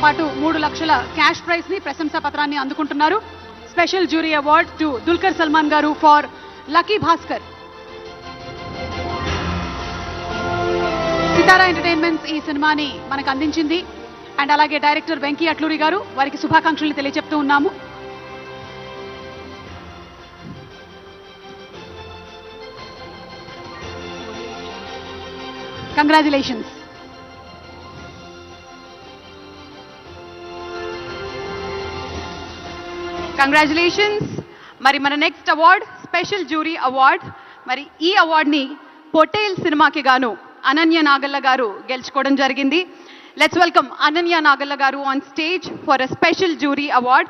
పాటు 3 లక్షల cash prize ని ప్రశంసా పత్రాన్ని అందుకుంటున్నారు. Special jury award to Dulquer Salmaan గారు for Lucky Bhaskar. Sithara Entertainments ఈ సినిమాని మనకు అందించింది. అండ్ అలాగే డైరెక్టర్ వెంకీ అట్లూరి గారు, వారికి శుభాకాంక్షలు తెలియజెప్తూ ఉన్నాము. కంగ్రాచులేషన్స్. కంగ్రాచులేషన్స్. మరి మన next award special jury award. మరి ఈ అవార్డ్ని పొటేల్ సినిమాకి గాను అనన్య నాగల్ల గారు గెలుచుకోవడం జరిగింది. లెట్స్ వెల్కమ్ అనన్య నాగల్ల గారు on stage for a special jury award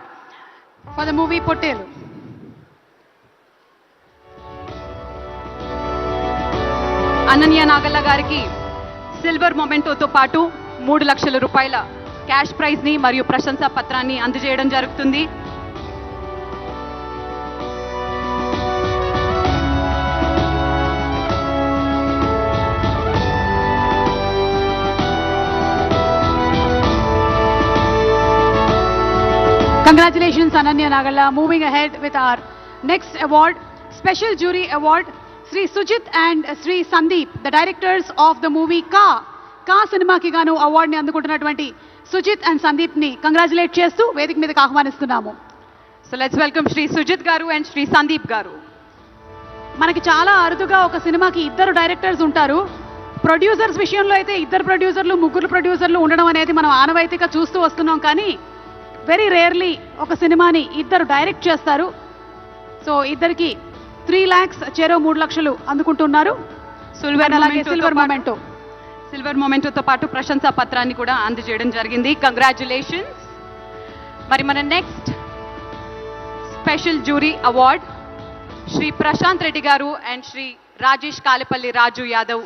for the movie Pottel. Ananya Nagalla గారికి సిల్వర్ మొమెంటోతో పాటు 3 లక్షల రూపాయల క్యాష్ ప్రైజ్ ని మరియు ప్రశంసా పత్రాన్ని అందజేయడం జరుగుతుంది. Congratulations Ananya Nagalla. Moving ahead with our next award, Special Jury Award, Sri Sujit and Sri Sandeep, the directors of the movie Ka cinema ki gaanu award ni andukuntunnatuvanti Sujit and Sandeep ni congratulate chestu vedik meedaki ahwanistunnamo. So let's welcome Sri Sujit garu and Sri Sandeep garu. మనకి చాలా అరుదుగా ఒక సినిమాకి ఇద్దరు directors ఉంటారు. Producers విషయంలో అయితే ఇద్దరు ప్రొడ్యూసర్లు, ముగ్గురు ప్రొడ్యూసర్లు ఉండడం అనేది మనం ఆనవాయితీగా చూస్తూ వస్తున్నాం. కానీ వెరీ రేర్లీ ఒక సినిమాని ఇద్దరు డైరెక్ట్ చేస్తారు. సో ఇద్దరికి 3 lakhs చెరో 3 లక్షలు అందుకుంటున్నారు. సిల్వర్ మొమెంటోతో పాటు ప్రశంసా పత్రాన్ని కూడా అందజేయడం జరిగింది. కంగ్రాచులేషన్స్. మరి మన next special jury award Shri Prashanth Reddy గారు అండ్ శ్రీ రాజేష్ కాలేపల్లి రాజు యాదవ్.